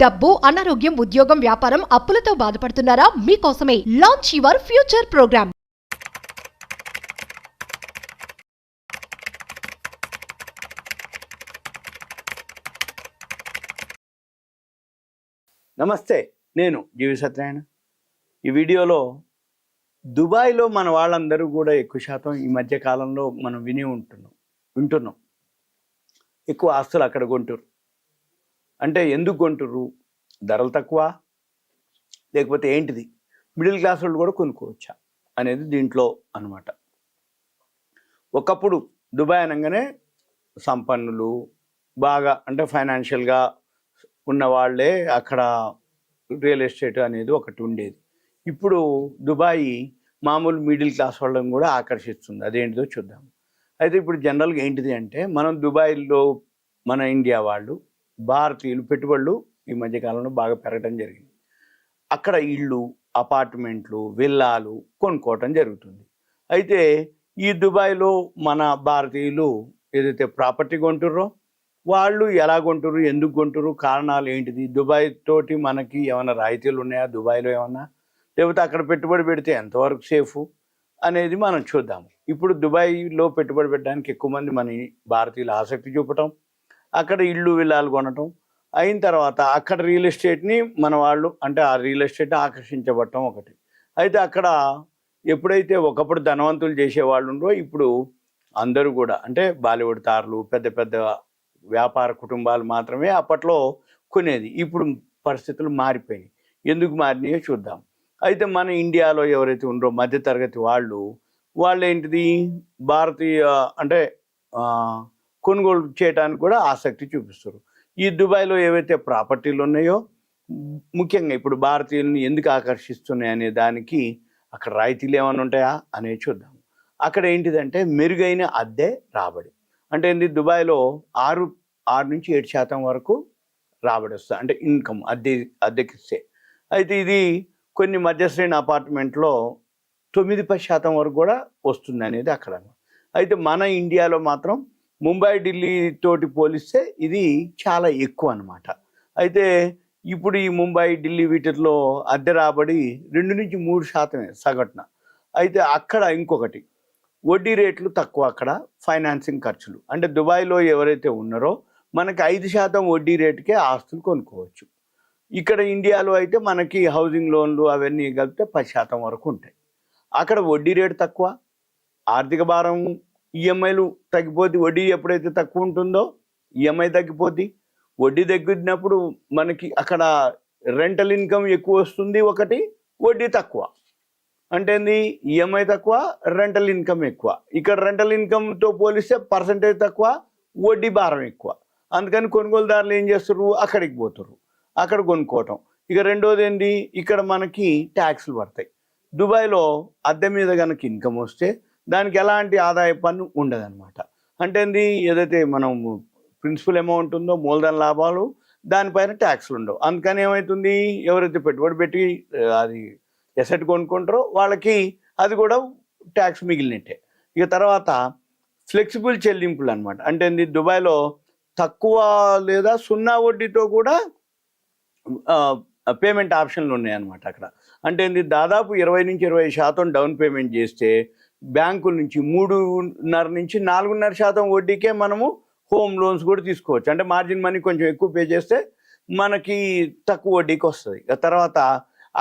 డబ్బు, అనారోగ్యం, ఉద్యోగం, వ్యాపారం, అప్పులతో బాధపడుతున్నారా? మీకోసమే లాంచ్ యువర్ ఫ్యూచర్ ప్రోగ్రామ్. నమస్తే, నేను జీవి సత్యనారాయణ. ఈ వీడియోలో దుబాయ్లో మన వాళ్ళందరూ కూడా ఎక్కువ శాతం ఈ మధ్య కాలంలో మనం వింటున్నాం ఎక్కువ ఆస్తులు అక్కడ కొంటారు. అంటే ఎందుకు కొంటారు? ధరలు తక్కువ, లేకపోతే ఏంటిది, మిడిల్ క్లాస్ వాళ్ళు కూడా కొనుక్కోవచ్చా అనేది దీంట్లో అన్నమాట. ఒకప్పుడు దుబాయ్ అనగానే సంపన్నులు, బాగా అంటే ఫైనాన్షియల్గా ఉన్న వాళ్ళే అక్కడ రియల్ ఎస్టేట్ అనేది ఒకటి ఉండేది. ఇప్పుడు దుబాయ్ మామూలు మిడిల్ క్లాస్ వాళ్ళని కూడా ఆకర్షిస్తుంది. అదేంటిదో చూద్దాం. అయితే ఇప్పుడు జనరల్గా ఏంటిది అంటే, మనం దుబాయ్లో మన ఇండియా వాళ్ళు, భారతీయులు పెట్టుబడులు ఈ మధ్యకాలంలో బాగా పెరగడం జరిగింది. అక్కడ ఇళ్ళు, అపార్ట్మెంట్లు, విల్లాలు కొనుక్కోవటం జరుగుతుంది. అయితే ఈ దుబాయ్లో మన భారతీయులు ఏదైతే ప్రాపర్టీ కొంటుర్రో వాళ్ళు ఎలా కొంటారు, ఎందుకు కొంటారు, కారణాలు ఏంటిది, దుబాయ్ తోటి మనకి ఏమైనా రాయితీలు ఉన్నాయా, దుబాయ్లో ఏమన్నా, లేకపోతే అక్కడ పెట్టుబడి పెడితే ఎంతవరకు సేఫ్ అనేది మనం చూద్దాము. ఇప్పుడు దుబాయ్లో పెట్టుబడి పెట్టడానికి ఎక్కువ మంది మన భారతీయులు ఆసక్తి చూపటం, అక్కడ ఇళ్ళు విల్లాలు కొనటం, అయిన తర్వాత అక్కడ రియల్ ఎస్టేట్ని మన వాళ్ళు అంటే ఆ రియల్ ఎస్టేట్ ఆకర్షించబడటం ఒకటి. అయితే అక్కడ ఎప్పుడైతే ఒకప్పుడు ధనవంతులు చేసేవాళ్ళు ఉండో, ఇప్పుడు అందరూ కూడా అంటే బాలీవుడ్ తారలు, పెద్ద పెద్ద వ్యాపార కుటుంబాలు మాత్రమే అప్పట్లో కొనేది. ఇప్పుడు పరిస్థితులు మారిపోయినాయి. ఎందుకు మారినాయో చూద్దాం. అయితే మన ఇండియాలో ఎవరైతే ఉండరో మధ్యతరగతి వాళ్ళు ఏంటిది, భారతీయ అంటే కొనుగోలు చేయడానికి కూడా ఆసక్తి చూపిస్తారు. ఈ దుబాయ్లో ఏవైతే ప్రాపర్టీలు ఉన్నాయో, ముఖ్యంగా ఇప్పుడు భారతీయుల్ని ఎందుకు ఆకర్షిస్తున్నాయి అనే దానికి అక్కడ రాయితీలు ఏమైనా ఉంటాయా అనేది చూద్దాం. అక్కడ ఏంటిదంటే మెరుగైన అద్దె రాబడి. అంటే ఏంటి, దుబాయ్లో 6 నుంచి 7% వరకు రాబడి వస్తుంది, అంటే ఇన్కమ్ అద్దెకిస్తే. అయితే ఇది కొన్ని మధ్యశ్రేణి అపార్ట్మెంట్లో 9-10% వరకు కూడా వస్తుంది అనేది అక్కడ. అయితే మన ఇండియాలో మాత్రం ముంబై, ఢిల్లీ తోటి పోలిస్తే ఇది చాలా ఎక్కువ అన్నమాట. అయితే ఇప్పుడు ఈ ముంబై, ఢిల్లీ వీటిల్లో అద్దె రాబడి 2-3% సగటున. అయితే అక్కడ ఇంకొకటి, వడ్డీ రేట్లు తక్కువ. అక్కడ ఫైనాన్సింగ్ ఖర్చులు, అంటే దుబాయ్లో ఎవరైతే ఉన్నారో మనకి 5% వడ్డీ రేటుకే ఆస్తులు కొనుక్కోవచ్చు. ఇక్కడ ఇండియాలో అయితే మనకి హౌసింగ్ లోన్లు అవన్నీ కలిపితే 10% వరకు ఉంటాయి. అక్కడ వడ్డీ రేటు తక్కువ, ఆర్థిక భారం, ఈఎంఐలు తగ్గిపోద్ది. వడ్డీ ఎప్పుడైతే తక్కువ ఉంటుందో ఈఎంఐ తగ్గిపోద్ది. వడ్డీ తగ్గినప్పుడు మనకి అక్కడ రెంటల్ ఇన్కమ్ ఎక్కువ వస్తుంది. ఒకటి, వడ్డీ తక్కువ అంటే ఏంది, ఈఎంఐ తక్కువ, రెంటల్ ఇన్కమ్ ఎక్కువ. ఇక్కడ రెంటల్ ఇన్కమ్తో పోలిస్తే పర్సంటేజ్ తక్కువ, వడ్డీ భారం ఎక్కువ. అందుకని కొనుగోలుదారులు ఏం చేస్తారు, అక్కడికి పోతారు, అక్కడ కొనుక్కోవటం. ఇక రెండోది ఏంటి, ఇక్కడ మనకి ట్యాక్స్లు పడతాయి. దుబాయ్లో అద్దె మీద కనుక ఇన్కమ్ వస్తే దానికి ఎలాంటి ఆదాయ పన్ను ఉండదన్నమాట. అంటే ఏంది, ఏదైతే మనం ప్రిన్సిపల్ అమౌంట్ ఉందో, మూలధన లాభాలు, దానిపైన ట్యాక్స్లు ఉండవు. అందుకని ఏమవుతుంది, ఎవరైతే పెట్టుబడి పెట్టి అది ఎసెట్ కొనుక్కుంటారో వాళ్ళకి అది కూడా ట్యాక్స్ మిగిలినట్టే. ఇక తర్వాత ఫ్లెక్సిబుల్ చెల్లింపులు అనమాట. అంటే ఏంది, దుబాయ్లో తక్కువ లేదా 0 వడ్డీతో కూడా పేమెంట్ ఆప్షన్లు ఉన్నాయన్నమాట అక్కడ. అంటే ఏంది, దాదాపు 20-25% డౌన్ పేమెంట్ చేస్తే బ్యాంకుల నుంచి 3.5-4.5% వడ్డీకే మనము హోమ్ లోన్స్ కూడా తీసుకోవచ్చు. అంటే మార్జిన్ మనీ కొంచెం ఎక్కువ పే చేస్తే మనకి తక్కువ వడ్డీకి వస్తుంది. తర్వాత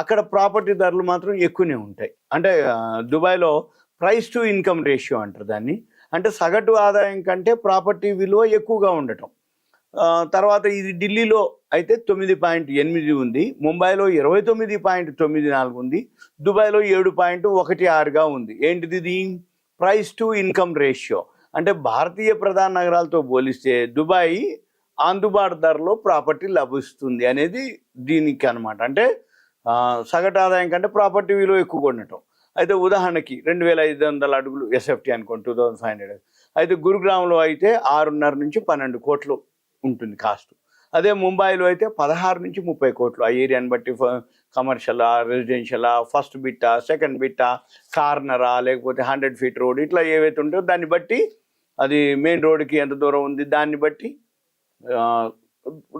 అక్కడ ప్రాపర్టీ ధరలు మాత్రం ఎక్కువనే ఉంటాయి. అంటే దుబాయ్లో ప్రైస్ టు ఇన్కమ్ రేషియో అంటారు దాన్ని. అంటే సగటు ఆదాయం కంటే ప్రాపర్టీ విలువ ఎక్కువగా ఉండటం. తర్వాత ఇది ఢిల్లీలో అయితే 9.8 ఉంది, ముంబైలో 29.94 ఉంది, దుబాయ్లో 7.16గా ఉంది. ఏంటిది, ఇది ప్రైస్ టు ఇన్కమ్ రేషియో. అంటే భారతీయ ప్రధాన నగరాలతో పోలిస్తే దుబాయ్ అందుబాటు ధరలో ప్రాపర్టీ లభిస్తుంది అనేది దీనికి అనమాట. అంటే సగటు ఆదాయం కంటే ప్రాపర్టీ విలువ ఎక్కువ ఉండటం. అయితే ఉదాహరణకి 2500 అడుగులు ఎస్ఎఫ్టీ అనుకోండి, 2500. అయితే గురుగ్రామ్లో అయితే 6.5-12 కోట్లు ఉంటుంది కాస్ట్. అదే ముంబైలో అయితే 16-30 కోట్లు. ఆ ఏరియాని బట్టి కమర్షియలా, రెసిడెన్షియలా, ఫస్ట్ బిట్టా, సెకండ్ బిట్టా, కార్నరా, లేకపోతే 100 ఫీట్ రోడ్, ఇట్లా ఏవైతే ఉంటాయో దాన్ని బట్టి, అది మెయిన్ రోడ్కి ఎంత దూరం ఉంది దాన్ని బట్టి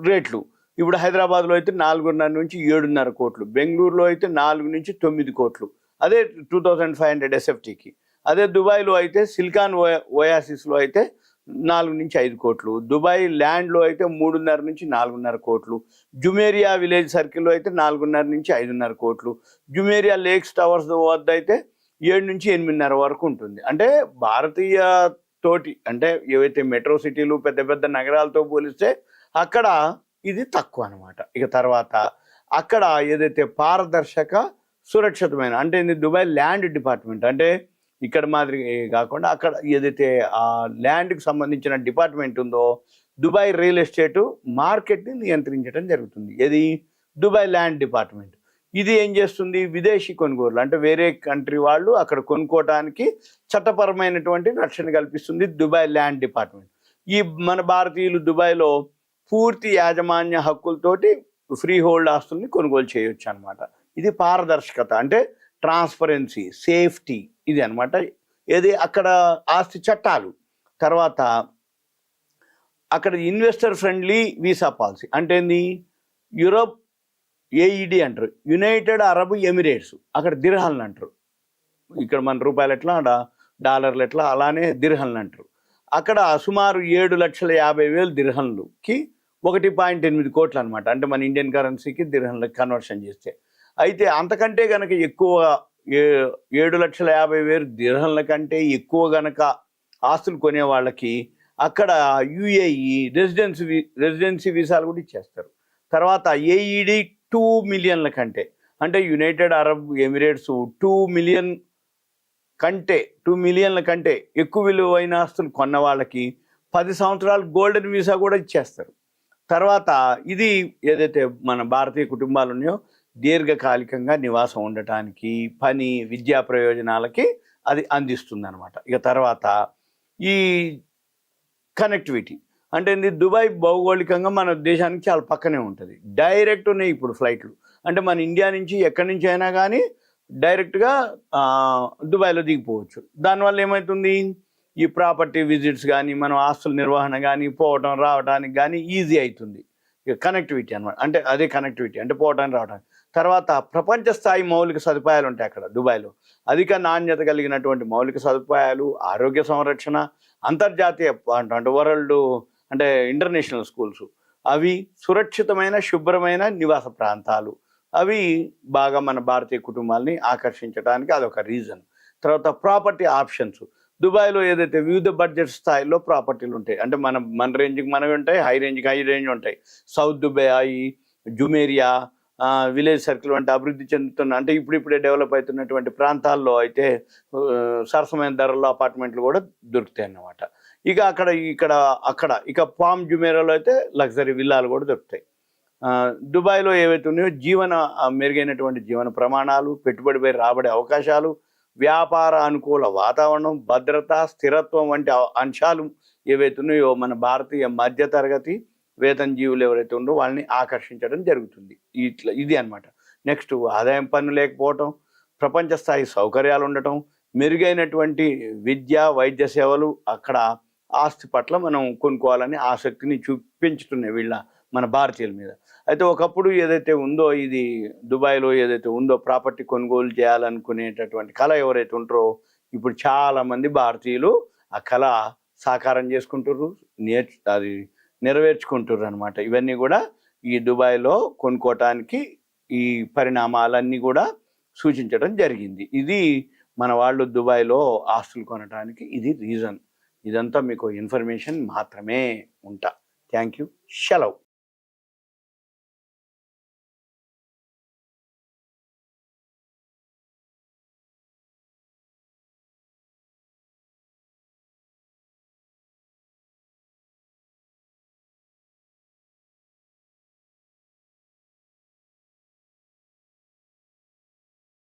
రేట్లు. ఇప్పుడు హైదరాబాద్లో అయితే 4.5 నుంచి 7.5 కోట్లు, బెంగళూరులో అయితే 4 నుంచి 9 కోట్లు, అదే 2500 ఎస్ఎఫ్టీకి. అదే దుబాయ్లో అయితే సిలికాన్ ఓయాసిస్లో అయితే 4 నుంచి 5 కోట్లు, దుబాయ్ ల్యాండ్లో అయితే 3.5 నుంచి 4.5 కోట్లు, జుమేరియా విలేజ్ సర్కిల్లో అయితే 4.5 నుంచి 5.5 కోట్లు, జుమేరియా లేక్స్ టవర్స్ వద్ద అయితే 7 నుంచి 8.5 వరకు ఉంటుంది. అంటే భారతీయ తోటి అంటే ఏవైతే మెట్రో సిటీలు పెద్ద పెద్ద నగరాలతో పోలిస్తే అక్కడ ఇది తక్కువ అనమాట. ఇక తర్వాత అక్కడ ఏదైతే పారదర్శక సురక్షితమైన అంటే దుబాయ్ ల్యాండ్ డిపార్ట్మెంట్, అంటే ఇక్కడ మాదిరి కాకుండా అక్కడ ఏదైతే ఆ ల్యాండ్కి సంబంధించిన డిపార్ట్మెంట్ ఉందో దుబాయ్ రియల్ ఎస్టేట్ మార్కెట్ని నియంత్రించడం జరుగుతుంది. ఇది దుబాయ్ ల్యాండ్ డిపార్ట్మెంట్. ఇది ఏం చేస్తుంది, విదేశీ కొనుగోలు అంటే వేరే కంట్రీ వాళ్ళు అక్కడ కొనుక్కోవడానికి చట్టపరమైనటువంటి రక్షణ కల్పిస్తుంది దుబాయ్ ల్యాండ్ డిపార్ట్మెంట్. ఈ మన భారతీయులు దుబాయ్లో పూర్తి యాజమాన్య హక్కులతోటి ఫ్రీ హోల్డ్ ఆస్తుల్ని కొనుగోలు చేయొచ్చు అనమాట. ఇది పారదర్శకత అంటే ట్రాన్స్పరెన్సీ, సేఫ్టీ, ఇది అనమాట. ఏది అక్కడ ఆస్తి చట్టాలు. తర్వాత అక్కడ ఇన్వెస్టర్ ఫ్రెండ్లీ వీసా పాలసీ అంటే ఏంది, యూరోప్ ఏఈడి అంటారు, యునైటెడ్ అరబ్ ఎమిరేట్స్, అక్కడ దిర్హాలను అంటారు. ఇక్కడ మన రూపాయలు ఎట్లా డాలర్లు ఎట్లా అలానే దిర్హన్లు అంటారు. అక్కడ సుమారు 7,50,000 దిర్హన్లుకి 1.8 కోట్లు అనమాట. అంటే మన ఇండియన్ కరెన్సీకి దిర్హన్లకి కన్వర్షన్ చేస్తే. అయితే అంతకంటే కనుక ఎక్కువ 7,50,000 దిర్హన్ల కంటే ఎక్కువ గనక ఆస్తులు కొనే వాళ్ళకి అక్కడ యుఏఈ రెసిడెన్సీ వీసాలు కూడా ఇచ్చేస్తారు. తర్వాత ఏఈడి 2 మిలియన్ల కంటే అంటే యునైటెడ్ అరబ్ ఎమిరేట్స్ 2 మిలియన్ల కంటే ఎక్కువ విలువైన ఆస్తులు కొన్న వాళ్ళకి 10 సంవత్సరాలు గోల్డెన్ వీసా కూడా ఇచ్చేస్తారు. తర్వాత ఇది ఏదైతే మన భారతీయ కుటుంబాలు ఉన్నాయో దీర్ఘకాలికంగా నివాసం ఉండటానికి, పని, విద్యా ప్రయోజనాలకి అది అందిస్తుంది అనమాట. ఇక తర్వాత ఈ కనెక్టివిటీ అంటే దుబాయ్ భౌగోళికంగా మన దేశానికి చాలా పక్కనే ఉంటుంది. డైరెక్ట్ ఉన్నాయి ఇప్పుడు ఫ్లైట్లు. అంటే మన ఇండియా నుంచి ఎక్కడి నుంచి అయినా కానీ డైరెక్ట్గా దుబాయ్లో దిగిపోవచ్చు. దానివల్ల ఏమవుతుంది, ఈ ప్రాపర్టీ విజిట్స్ కానీ మనం ఆస్తుల నిర్వహణ కానీ పోవటం రావడానికి కానీ ఈజీ అవుతుంది. ఇక కనెక్టివిటీ అనమాట. అంటే అదే కనెక్టివిటీ అంటే పోవటానికి రావడానికి. తర్వాత ప్రపంచ స్థాయి మౌలిక సదుపాయాలు ఉంటాయి అక్కడ దుబాయ్లో. అధిక నాణ్యత కలిగినటువంటి మౌలిక సదుపాయాలు, ఆరోగ్య సంరక్షణ, అంతర్జాతీయ అంటే వరల్డ్ అంటే ఇంటర్నేషనల్ స్కూల్స్, అవి సురక్షితమైన శుభ్రమైన నివాస ప్రాంతాలు, అవి బాగా మన భారతీయ కుటుంబాలని ఆకర్షించడానికి అదొక రీజన్. తర్వాత ప్రాపర్టీ ఆప్షన్స్. దుబాయ్లో ఏదైతే వివిధ బడ్జెట్ స్థాయిలో ప్రాపర్టీలు ఉంటాయి. అంటే మన రేంజ్కి మనవి ఉంటాయి, హై రేంజ్ ఉంటాయి. సౌత్ దుబాయ్, జుమేరియా, విలేజ్ సర్కిల్ వంటి అభివృద్ధి చెందుతున్న అంటే ఇప్పుడిప్పుడే డెవలప్ అవుతున్నటువంటి ప్రాంతాల్లో అయితే సరసమైన ధరల్లో అపార్ట్మెంట్లు కూడా దొరుకుతాయి అన్నమాట. ఇక ఇక పామ్ జుమేరాలో అయితే లగ్జరీ విల్లాలు కూడా దొరుకుతాయి. దుబాయ్లో ఏవైతే ఉన్నాయో మెరుగైనటువంటి జీవన ప్రమాణాలు, పెట్టుబడిపై రాబడే అవకాశాలు, వ్యాపార అనుకూల వాతావరణం, భద్రత, స్థిరత్వం వంటి అంశాలు ఏవైతే ఉన్నాయో మన భారతీయ మధ్యతరగతి వేతన జీవులు ఎవరైతే ఉండో వాళ్ళని ఆకర్షించడం జరుగుతుంది. ఇది అనమాట. నెక్స్ట్ ఆదాయం పన్ను లేకపోవటం, ప్రపంచ స్థాయి సౌకర్యాలు ఉండటం, మెరుగైనటువంటి విద్య, వైద్య సేవలు, అక్కడ ఆస్తి పట్ల మనం కొనుక్కోవాలని ఆసక్తిని చూపించుతున్నాయి మన భారతీయుల మీద. అయితే ఒకప్పుడు ఏదైతే ఉందో ఇది దుబాయ్లో ఏదైతే ఉందో ప్రాపర్టీ కొనుగోలు చేయాలనుకునేటటువంటి కళ ఎవరైతే ఉంటారో ఇప్పుడు చాలామంది భారతీయులు ఆ కళ సాకారం చేసుకుంటారు, అది నెరవేర్చుకుంటారు అనమాట. ఇవన్నీ కూడా ఈ దుబాయ్లో కొనుక్కోవటానికి ఈ పరిణామాలన్నీ కూడా సూచించడం జరిగింది. ఇది మన వాళ్ళు దుబాయ్లో ఆస్తులు కొనడానికి ఇది రీజన్. ఇదంతా మీకు ఇన్ఫర్మేషన్ మాత్రమే ఉంటా. Thank you. సెలవు.